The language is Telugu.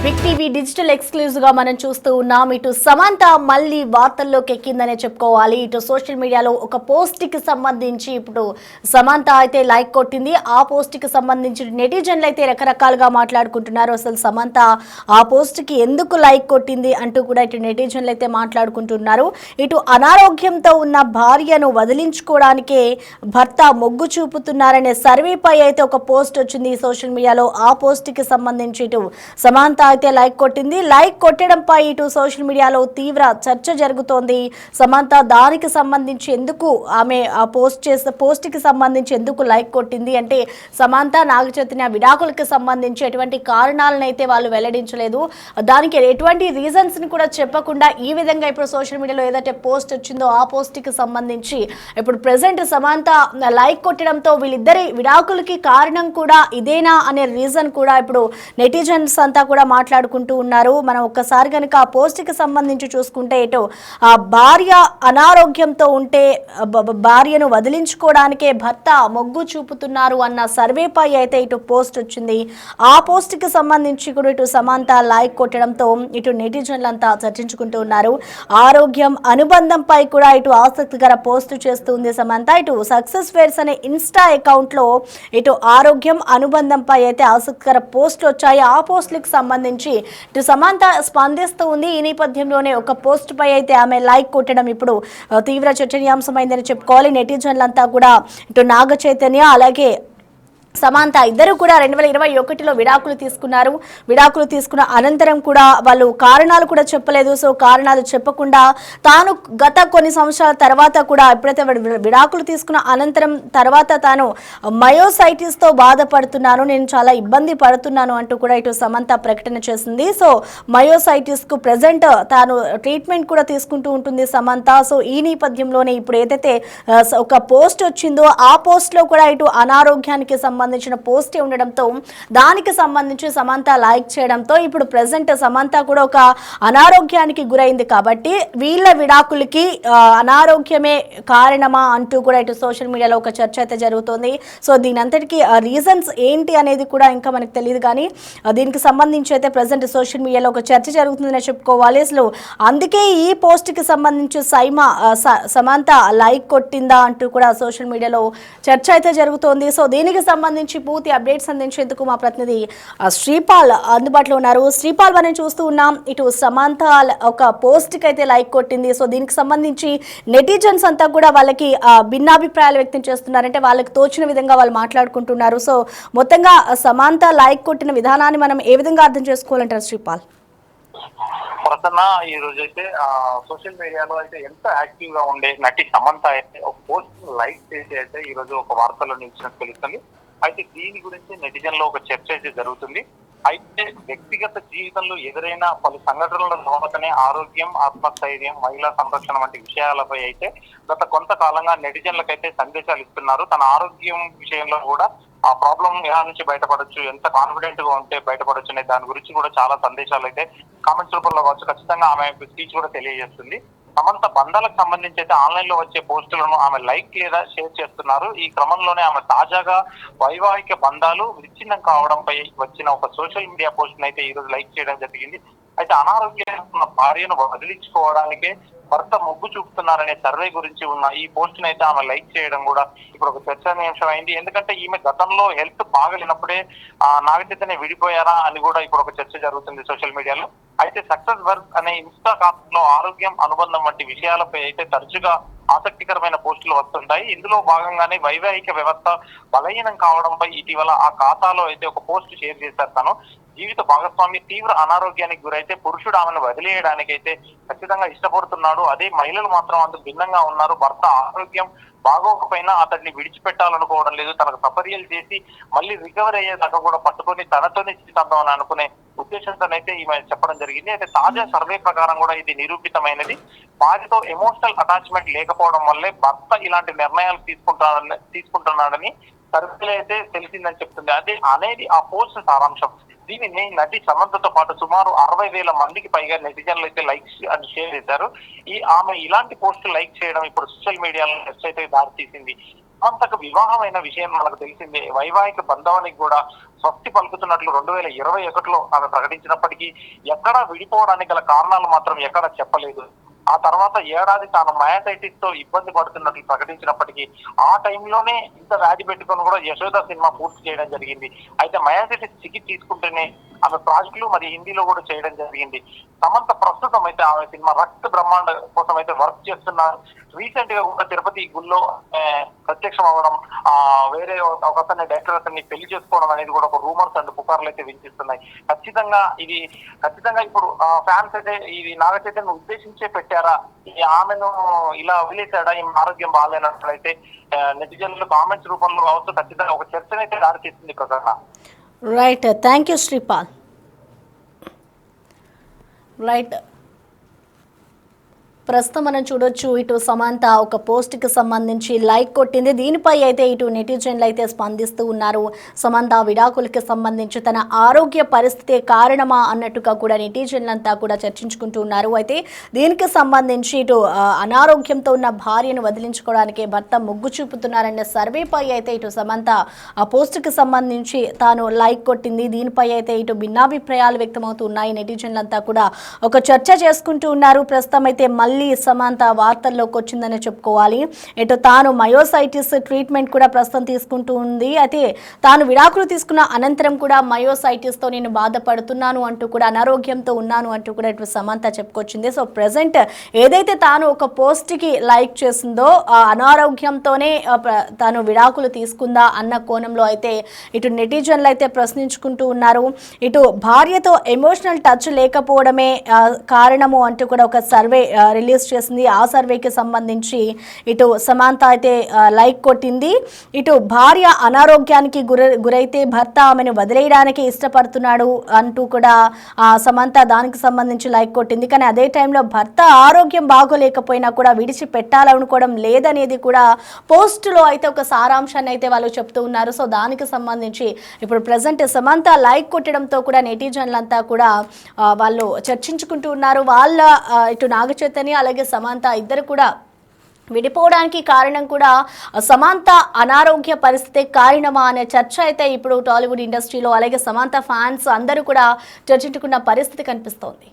బిగ్ టీవీ డిజిటల్ ఎక్స్క్లూజివ్ గా మనం చూస్తూ ఉన్నాం. ఇటు సమంత మళ్ళీ వార్తల్లోకి ఎక్కిందనే చెప్పుకోవాలి. ఇటు సోషల్ మీడియాలో ఒక పోస్ట్ కి సంబంధించి ఇప్పుడు సమంత అయితే లైక్ కొట్టింది. ఆ పోస్ట్ కి సంబంధించి నెటిజన్లు అయితే రకరకాలుగా మాట్లాడుకుంటున్నారు. అసలు సమంత ఆ పోస్ట్ కి ఎందుకు లైక్ కొట్టింది అంటూ కూడా ఇటు నెటిజన్లు అయితే మాట్లాడుకుంటున్నారు. ఇటు అనారోగ్యంతో ఉన్న భార్యను వదిలించుకోవడానికే భర్త మొగ్గు చూపుతున్నారనే సర్వేపై అయితే ఒక పోస్ట్ వచ్చింది సోషల్ మీడియాలో. ఆ పోస్ట్ కి సంబంధించి ఇటు సమంత అయితే లైక్ కొట్టింది. లైక్ కొట్టడంపై ఇటు సోషల్ మీడియాలో తీవ్ర చర్చ జరుగుతోంది. సమంత దానికి సంబంధించి ఎందుకు ఆమె ఆ పోస్ట్ కి సంబంధించి ఎందుకు లైక్ కొట్టింది అంటే సమంత నాగ చైతన్య విడాకులకు సంబంధించి ఎటువంటి కారణాలను అయితే వాళ్ళు వెల్లడించలేదు. దానికి ఎటువంటి రీజన్స్ ని కూడా చెప్పకుండా ఈ విధంగా ఇప్పుడు సోషల్ మీడియాలో ఏదైతే పోస్ట్ వచ్చిందో ఆ పోస్ట్ కి సంబంధించి ఇప్పుడు ప్రెసెంట్ సమంత లైక్ కొట్టడంతో వీళ్ళిద్దరి విడాకులకి కారణం కూడా ఇదేనా అనే రీజన్ కూడా ఇప్పుడు నెటిజన్స్ అంతా కూడా మాట్లాడుకుంటూ ఉన్నారు. మనం ఒక్కసారి కనుక ఆ పోస్ట్ కి సంబంధించి చూసుకుంటే ఇటు ఆ భార్య అనారోగ్యంతో ఉంటే భార్యను వదిలించుకోవడానికే భర్త మొగ్గు చూపుతున్నారు అన్న సర్వేపై అయితే ఇటు పోస్ట్ వచ్చింది. ఆ పోస్ట్ కి సంబంధించి కూడా ఇటు సమంత లైక్ కొట్టడంతో ఇటు నెటిజన్లంతా చర్చించుకుంటూ ఉన్నారు. ఆరోగ్యం అనుబంధంపై కూడా ఇటు ఆసక్తికర పోస్ట్ చేస్తుంది సమంత. ఇటు సక్సెస్ ఫేర్స్ అనే ఇన్స్టా అకౌంట్ లో ఇటు ఆరోగ్యం అనుబంధంపై అయితే ఆసక్తికర పోస్టులు వచ్చాయి. ఆ పోస్టులకు సంబంధించి ఇటు సమంత స్పందిస్తూ ఉంది. ఈ నేపథ్యంలోనే ఒక పోస్ట్ పై అయితే ఆమె లైక్ కొట్టడం ఇప్పుడు తీవ్ర చర్చనీయాంశమైందని చెప్పుకోవాలి. నెటిజన్లంతా కూడా ఇటు నాగ చైతన్య అలాగే సమంత ఇద్దరు కూడా 2021లో విడాకులు తీసుకున్నారు. విడాకులు తీసుకున్న అనంతరం కూడా వాళ్ళు కారణాలు కూడా చెప్పలేదు. సో కారణాలు చెప్పకుండా తాను గత కొన్ని సంవత్సరాల తర్వాత కూడా ఎప్పుడైతే విడాకులు తీసుకున్న అనంతరం తర్వాత తాను మయోసైటిస్తో బాధపడుతున్నాను, నేను చాలా ఇబ్బంది పడుతున్నాను అంటూ కూడా ఇటు సమంత ప్రకటన చేసింది. సో మయోసైటిస్కు ప్రజెంట్ తాను ట్రీట్మెంట్ కూడా తీసుకుంటూ ఉంటుంది సమంత. సో ఈ నేపథ్యంలోనే ఇప్పుడు ఏదైతే ఒక పోస్ట్ వచ్చిందో ఆ పోస్ట్లో కూడా ఇటు అనారోగ్యానికి సంబంధించిన పోస్టే ఉండడంతో దానికి సంబంధించి సమంత లైక్ చేయడంతో ఇప్పుడు ప్రెసెంట్ సమంత కూడా ఒక అనారోగ్యానికి గురైంది కాబట్టి వీళ్ళ విడాకులకి అనారోగ్యమే కారణమా అంటూ కూడా ఇటు సోషల్ మీడియాలో ఒక చర్చ అయితే జరుగుతోంది. సో దీనంతటికి రీజన్స్ ఏంటి అనేది కూడా ఇంకా మనకు తెలియదు కానీ దీనికి సంబంధించి అయితే ప్రెసెంట్ సోషల్ మీడియాలో ఒక చర్చ జరుగుతుందని చెప్పుకోవాలి. అసలు అందుకే ఈ పోస్ట్కి సంబంధించి సమంత లైక్ కొట్టిందా అంటూ కూడా సోషల్ మీడియాలో చర్చ అయితే జరుగుతోంది. సో దీనికి సంబంధించి పూర్తి అప్డేట్స్ అందించేందుకు మా ప్రతినిధి శ్రీపాల్ అందుబాటులో ఉన్నారు. శ్రీపాల్, మనం చూస్తూ ఉన్నాం ఇటు సమంత ఒక పోస్ట్ కి అయితే లైక్ కొట్టింది. సో దీనికి సంబంధించి నెటిజన్స్ అంతా కూడా వాళ్ళకి భిన్నాభిప్రాయాలు వ్యక్తం చేస్తున్నారంటే వాళ్ళకి తోచిన విధంగా వాళ్ళు మాట్లాడుకుంటున్నారు. సో మొత్తంగా సమంత లైక్ కొట్టిన విధానాన్ని మనం ఏ విధంగా అర్థం చేసుకోవాలంటారు శ్రీపాల్? ప్రసన్న, ఈ రోజు అయితే సోషల్ మీడియాలో అయితే ఎంత యాక్టివ్ గా ఉండే నటి సమంత అయితే ఒక పోస్ట్ లైక్ చేసి అయితే ఈ రోజు ఒక వార్తలో నిలిచినట్టు తెలుస్తుంది. అయితే దీని గురించి నెటిజన్ లో ఒక చర్చ అయితే జరుగుతుంది. అయితే వ్యక్తిగత జీవితంలో ఎదురైన పలు సంఘటనల తర్వాతనే ఆరోగ్యం, ఆత్మస్థైర్యం, మహిళా సంరక్షణ వంటి విషయాలపై అయితే గత కొంతకాలంగా నెటిజన్లకైతే సందేశాలు ఇస్తున్నారు. తన ఆరోగ్యం విషయంలో కూడా ఆ ప్రాబ్లం ఎలా నుంచి బయటపడొచ్చు, ఎంత కాన్ఫిడెంట్ గా ఉంటే బయటపడొచ్చు అనే దాని గురించి కూడా చాలా సందేశాలు అయితే కామెంట్స్ రూపంలో కావచ్చు. ఖచ్చితంగా ఆమె స్పీచ్ కూడా తెలియజేస్తుంది. సమంత బంధాలకు సంబంధించి అయితే ఆన్లైన్ లో వచ్చే పోస్టులను ఆమె లైక్ లేదా షేర్ చేస్తున్నారు. ఈ క్రమంలోనే ఆమె తాజాగా వైవాహిక బంధాలు విచ్ఛిన్నం కావడంపై వచ్చిన ఒక సోషల్ మీడియా పోస్ట్ అయితే ఈ రోజు లైక్ చేయడం జరిగింది. అయితే అనారోగ్యంగా భార్యను వదిలించుకోవడానికే భర్త మొగ్గు చూపుతున్నారనే సర్వే గురించి ఉన్న ఈ పోస్ట్ అయితే ఆమె లైక్ చేయడం కూడా ఇప్పుడు ఒక చర్చనీయాంశం అయింది. ఎందుకంటే ఈమె గతంలో హెల్త్ బాగలేనప్పుడే నాగ చైతన్య విడిపోయారా అని కూడా ఇప్పుడు ఒక చర్చ జరుగుతుంది సోషల్ మీడియాలో. అయితే సక్సెస్ వర్క్ అనే ఇన్స్టా ఖాతాలో ఆరోగ్యం, అనుబంధం వంటి విషయాలపై అయితే తరచుగా ఆసక్తికరమైన పోస్టులు వస్తుంటాయి. ఇందులో భాగంగానే వైవాహిక వ్యవస్థ బలహీనం కావడంపై ఇటీవల ఆ ఖాతాలో అయితే ఒక పోస్ట్ షేర్ చేశారు. తను జీవిత భాగస్వామి తీవ్ర అనారోగ్యానికి గురైతే పురుషుడు ఆమెను వదిలేయడానికి అయితే ఖచ్చితంగా ఇష్టపడుతున్నాడు. అదే మహిళలు మాత్రం అందుకు భిన్నంగా ఉన్నారు. భర్త ఆరోగ్యం బాగోకపోయినా అతన్ని విడిచిపెట్టాలనుకోవడం లేదు. తనకు సపర్యలు చేసి మళ్ళీ రికవర్ అయ్యేదాకా కూడా పట్టుకొని తనతోనే జీవితాన్ని అనుకునే ఉద్దేశంతోనైతే ఈమె చెప్పడం జరిగింది. అయితే తాజా సర్వే ప్రకారం కూడా ఇది నిరూపితమైనది. భార్యతో ఎమోషనల్ అటాచ్మెంట్ లేకపోవడం వల్లే భర్త ఇలాంటి నిర్ణయాలు తీసుకుంటున్నాడని సర్వేలో అయితే తెలిసిందని చెప్తుంది. అదే అనేది ఆ పోస్ట్ సారాంశం. దీనిని నటి సమంతతో పాటు సుమారు 60,000 మందికి పైగా నెటిజన్లు అయితే లైక్స్ అని షేర్ చేశారు. ఆమె ఇలాంటి పోస్టులు లైక్ చేయడం ఇప్పుడు సోషల్ మీడియాలో చర్చ అయితే దారితీసింది. సమంతకు వివాహమైన విషయం మనకు తెలిసిందే. వైవాహిక బంధానికి కూడా స్వస్తి పలుకుతున్నట్లు 2021లో ఆమె ప్రకటించినప్పటికీ ఎక్కడా విడిపోవడానికి గల కారణాలు మాత్రం ఎక్కడ చెప్పలేదు. ఆ తర్వాత ఏడాది తాను మయాసైటిస్ తో ఇబ్బంది పడుతున్నట్లు ప్రకటించినప్పటికీ ఆ టైంలోనే ఇంత వ్యాధి పెట్టుకొని కూడా యశోద సినిమా పూర్తి చేయడం జరిగింది. అయితే మయాసైటిస్ చికిత్స తీసుకుంటేనే ఆమె ప్రాజెక్టులు మరి హిందీలో కూడా చేయడం జరిగింది. సమంత ప్రస్తుతం అయితే ఆమె సినిమా రక్త బ్రహ్మాండ కోసం అయితే వర్క్ చేస్తున్నారు. రీసెంట్ గా కూడా తిరుపతి గుళ్ళో ప్రత్యక్షం అవ్వడం, వేరే ఒక అతన్ని డైరెక్టర్ అతన్ని పెళ్లి చేసుకోవడం అనేది కూడా ఒక రూమర్స్ అండ్ పుకార్లు అయితే వినిపిస్తున్నాయి. ఖచ్చితంగా ఇప్పుడు ఫ్యాన్స్ అయితే ఇది నాగ చైతన్య ఉద్దేశించే పెట్టారా, ఆమెను ఇలా వదిలేశాడా, ఈమె ఆరోగ్యం బాగాలేనట్లయితే నెటిజన్లు కామెంట్స్ రూపంలో కావచ్చు ఖచ్చితంగా ఒక చర్చనైతే దారితీస్తుంది Prasanna. Right, thank you Sripal. Right, ప్రస్తుతం మనం చూడొచ్చు ఇటు సమంత ఒక పోస్ట్కి సంబంధించి లైక్ కొట్టింది. దీనిపై అయితే ఇటు నెటిజన్లు అయితే స్పందిస్తూ ఉన్నారు. సమంత విడాకులకి సంబంధించి తన ఆరోగ్య పరిస్థితి కారణమా అన్నట్టుగా కూడా నెటిజన్లంతా కూడా చర్చించుకుంటూ ఉన్నారు. అయితే దీనికి సంబంధించి ఇటు అనారోగ్యంతో ఉన్న భార్యను వదిలించుకోవడానికి భర్త మొగ్గు చూపుతున్నారనే సర్వేపై అయితే ఇటు సమంత ఆ పోస్ట్కి సంబంధించి తాను లైక్ కొట్టింది. దీనిపై అయితే ఇటు భిన్నాభిప్రాయాలు వ్యక్తమవుతూ ఉన్నాయి. నెటిజన్లంతా కూడా ఒక చర్చ చేసుకుంటూ ఉన్నారు. ప్రస్తుతం అయితే మళ్ళీ సమంత వార్తల్లోకి వచ్చిందని చెప్పుకోవాలి. ఇటు తాను మయోసైటిస్ ట్రీట్మెంట్ కూడా ప్రస్తుతం తీసుకుంటూ ఉంది. అయితే తాను విడాకులు తీసుకున్న అనంతరం కూడా మయోసైటిస్తో నేను బాధపడుతున్నాను అంటూ కూడా అనారోగ్యంతో ఉన్నాను అంటూ కూడా ఇటు సమంత చెప్పుకొచ్చింది. సో ప్రజెంట్ ఏదైతే తాను ఒక పోస్ట్కి లైక్ చేసిందో ఆ అనారోగ్యంతోనే తాను విడాకులు తీసుకుందా అన్న కోణంలో అయితే ఇటు నెటిజన్లు అయితే ప్రశ్నించుకుంటూ ఉన్నారు. ఇటు భార్యతో ఎమోషనల్ టచ్ లేకపోవడమే కారణము అంటూ కూడా ఒక సర్వే రిలీజ్ చేసింది. ఆ సర్వేకి సంబంధించి ఇటు సమంత అయితే లైక్ కొట్టింది. ఇటు భార్య అనారోగ్యానికి గురైతే భర్త ఆమెను వదిలేయడానికి ఇష్టపడుతున్నాడు అంటూ కూడా సమంత దానికి సంబంధించి లైక్ కొట్టింది. కానీ అదే టైంలో భర్త ఆరోగ్యం బాగోలేకపోయినా కూడా విడిచిపెట్టాలనుకోవడం లేదనేది కూడా పోస్టులో అయితే ఒక సారాంశాన్ని అయితే వాళ్ళు చెప్తూ ఉన్నారు. సో దానికి సంబంధించి ఇప్పుడు ప్రజెంట్ సమంత లైక్ కొట్టడంతో కూడా నెటిజన్లంతా కూడా వాళ్ళు చర్చించుకుంటూ ఉన్నారు. వాళ్ళ ఇటు నాగ చైతన్య అలాగే సమంత ఇద్దరు కూడా విడిపోవడానికి కారణం కూడా సమంత అనారోగ్య పరిస్థితి కారణమా అనే చర్చ అయితే ఇప్పుడు టాలీవుడ్ ఇండస్ట్రీలో అలాగే సమంత ఫ్యాన్స్ అందరూ కూడా చర్చించుకున్న పరిస్థితి కనిపిస్తోంది.